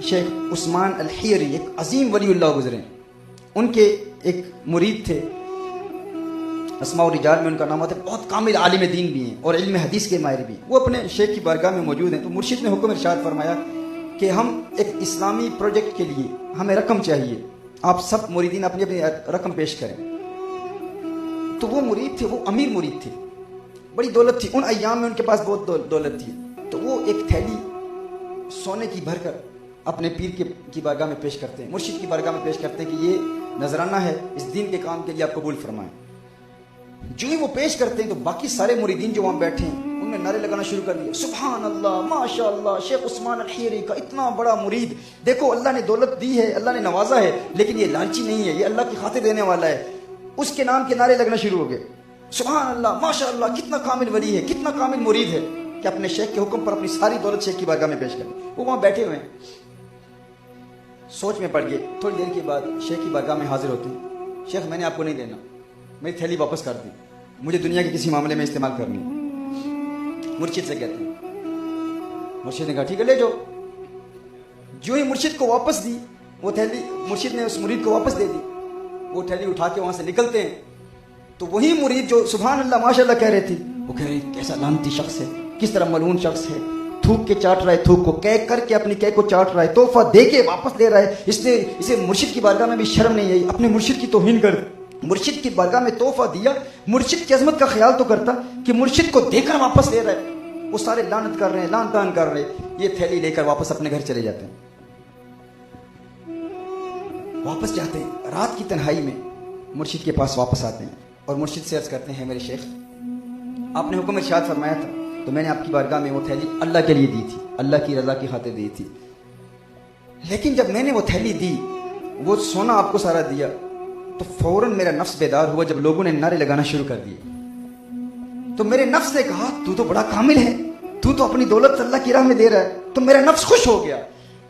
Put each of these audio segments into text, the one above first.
شیخ عثمان الحیری ایک عظیم ولی اللہ گزرے، ان کے ایک مرید تھے، اسماء الرجال میں ان کا نام آتا ہے، بہت کامل عالم دین بھی ہیں اور علم حدیث کے ماہر بھی ہیں۔ وہ اپنے شیخ کی بارگاہ میں موجود ہیں، تو مرشد نے حکم ارشاد فرمایا کہ ہم ایک اسلامی پروجیکٹ کے لیے ہمیں رقم چاہیے، آپ سب مریدین اپنی اپنی رقم پیش کریں۔ تو وہ مرید تھے، وہ امیر مرید تھے، بڑی دولت تھی، ان ایام میں ان کے پاس بہت دولت تھی، تو وہ ایک تھیلی سونے کی بھر کر اپنے پیر کی بارگاہ میں پیش کرتے ہیں، مرشد کی بارگاہ میں پیش کرتے ہیں کہ یہ نذرانہ ہے، اس دین کے کام کے لیے آپ قبول فرمائیں۔ جو ہی وہ پیش کرتے ہیں تو باقی سارے مریدین جو وہاں بیٹھے ہیں انہوں نے نعرے لگانا شروع کر دیا، سبحان اللہ، ماشاء اللہ، شیخ عثمان الحیری کا اتنا بڑا مرید، دیکھو اللہ نے دولت دی ہے، اللہ نے نوازا ہے، لیکن یہ لالچی نہیں ہے، یہ اللہ کی خاطر دینے والا ہے۔ اس کے نام کے نعرے لگنا شروع ہو گئے، سبحان اللہ، ماشاء اللہ، کتنا کامل ولی ہے، کتنا کامل مرید ہے کہ اپنے شیخ کے حکم پر اپنی ساری دولت شیخ کی بارگاہ میں پیش کریں۔ وہ وہاں بیٹھے ہوئے ہیں، سوچ میں پڑ گئے، تھوڑی دیر کے بعد شیخ کی بارگاہ میں حاضر ہوتے ہیں، شیخ میں نے آپ کو نہیں دینا، میری تھیلی واپس کر دی، مجھے دنیا کے کسی معاملے میں استعمال کرنی۔ مرشد سے کہتے ہیں، مرشد نے کہا ٹھیک ہے لے جاؤ۔ جو ہی مرشد کو واپس دی وہ تھیلی، مرشد نے اس مرید کو واپس دے دی، وہ تھیلی اٹھا کے وہاں سے نکلتے ہیں تو وہی مرید جو سبحان اللہ ماشاء اللہ کہہ رہے تھے وہ کہہ رہے کیسا لعنتی شخص ہے، کس طرح ملعون شخص ہے، تھوک کے چاٹ رہا ہے، تھوک کو کہہ کر کے اپنی کہہ کو چاٹ رہا ہے، تحفہ دے کے واپس لے رہا ہے، اسے مرشد کی بارگاہ میں بھی شرم نہیں آئی، اپنے مرشد کی توہین کر، مرشد کی بارگاہ میں تحفہ دیا، مرشد کی عظمت کا خیال تو کرتا کہ مرشد کو دے کر واپس لے رہا ہے۔ وہ سارے لعنت کر رہے ہیں، لعن طعن کر رہے ہیں، یہ تھیلی لے کر واپس اپنے گھر چلے جاتے ہیں۔ واپس جاتے ہیں، رات کی تنہائی میں مرشد کے پاس واپس آتے ہیں اور مرشد سے عرض کرتے ہیں، میرے شیخ آپ نے حکم ارشاد فرمایا تھا تو میں نے آپ کی بارگاہ میں وہ تھیلی اللہ کے لیے دی تھی، اللہ کی رضا کی خاطر دی تھی، لیکن جب میں نے وہ تھیلی دی، وہ سونا آپ کو سارا دیا، تو فوراً میرا نفس بیدار ہوا جب لوگوں نے نعرے لگانا شروع کر دیے۔ تو میرے نفس نے کہا تو تو بڑا کامل ہے، تو اپنی دولت اللہ کی راہ میں دے رہا ہے، تو میرا نفس خوش ہو گیا۔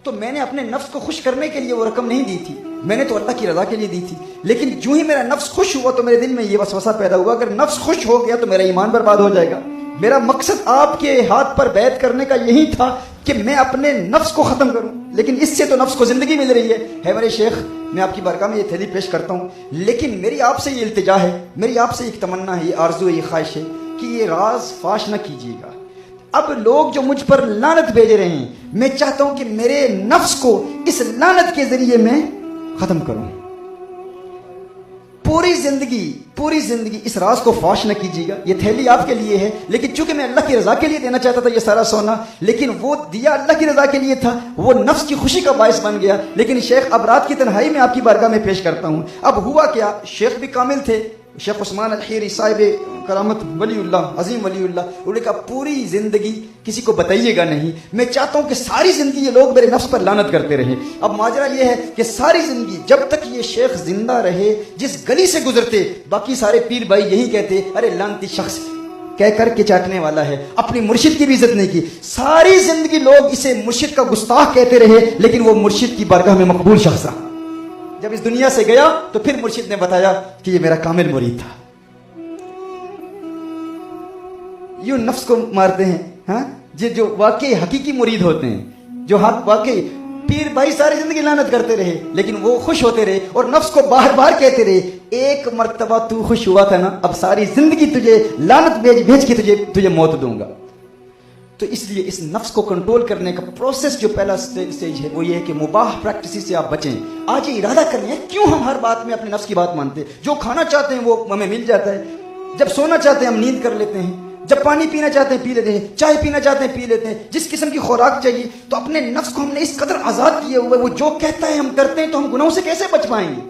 تو میں نے اپنے نفس کو خوش کرنے کے لیے وہ رقم نہیں دی تھی، میں نے تو اللہ کی رضا کے لیے دی تھی، لیکن جو ہی میرا نفس خوش ہوا تو میرے دل میں یہ وسوسہ پیدا ہوا، اگر نفس خوش ہو گیا تو میرا ایمان برباد ہو جائے گا۔ میرا مقصد آپ کے ہاتھ پر بیعت کرنے کا یہی تھا کہ میں اپنے نفس کو ختم کروں، لیکن اس سے تو نفس کو زندگی مل رہی ہے میرے شیخ میں آپ کی بارگاہ میں یہ تھیلی پیش کرتا ہوں، لیکن میری آپ سے یہ التجا ہے، میری آپ سے ایک تمنا ہے، یہ آرزو ہے، یہ خواہش ہے کہ یہ راز فاش نہ کیجیے گا۔ اب لوگ جو مجھ پر لعنت بھیج رہے ہیں، میں چاہتا ہوں کہ میرے نفس کو اس لعنت کے ذریعے میں ختم کروں، پوری زندگی اس راز کو فاش نہ کیجیے گا، یہ تھیلی آپ کے لیے ہے، لیکن چونکہ میں اللہ کی رضا کے لیے دینا چاہتا تھا یہ سارا سونا، لیکن وہ دیا اللہ کی رضا کے لیے تھا، وہ نفس کی خوشی کا باعث بن گیا، لیکن شیخ اب رات کی تنہائی میں آپ کی بارگاہ میں پیش کرتا ہوں۔ اب ہوا کیا، شیخ بھی کامل تھے، شیخ عثمان الحیری صاحب کرامت ولی اللہ، عظیم ولی اللہ، انہوں نے کہا پوری زندگی کسی کو بتائیے گا نہیں، میں چاہتا ہوں کہ ساری زندگی یہ لوگ میرے نفس پر لعنت کرتے رہیں۔ اب ماجرا یہ ہے کہ ساری زندگی جب تک یہ شیخ زندہ رہے، جس گلی سے گزرتے باقی سارے پیر بھائی یہی کہتے ارے لعنتی شخص کہہ کر کے چاٹنے والا ہے، اپنی مرشد کی بھی عزت نہیں کی، ساری زندگی لوگ اسے مرشد کا گستاخ کہتے رہے، لیکن وہ مرشد کی بارگاہ میں مقبول شخص رہا۔ جب اس دنیا سے گیا تو پھر مرشد نے بتایا کہ یہ میرا کامل مرید تھا۔ یوں نفس کو مارتے ہیں، ہاں جو واقعی حقیقی مرید ہوتے ہیں، جو واقعی پیر بھائی ساری زندگی لعنت کرتے رہے لیکن وہ خوش ہوتے رہے اور نفس کو بار بار کہتے رہے ایک مرتبہ تو خوش ہوا تھا نا، اب ساری زندگی تجھے لعنت بھیج کے تجھے موت دوں گا۔ تو اس لیے اس نفس کو کنٹرول کرنے کا پروسیس جو پہلا سٹیج ہے وہ یہ ہے کہ مباح پریکٹسز سے آپ بچیں۔ آج یہ ارادہ کر لیں کیوں ہم ہر بات میں اپنے نفس کی بات مانتے ہیں، جو کھانا چاہتے ہیں وہ ہمیں مل جاتا ہے، جب سونا چاہتے ہیں ہم نیند کر لیتے ہیں، جب پانی پینا چاہتے ہیں پی لیتے ہیں، چائے پینا چاہتے ہیں پی لیتے ہیں، جس قسم کی خوراک چاہیے، تو اپنے نفس کو ہم نے اس قدر آزاد کیے ہوئے، وہ جو کہتا ہے ہم کرتے ہیں، تو ہم گناہوں سے کیسے بچ پائیں گے؟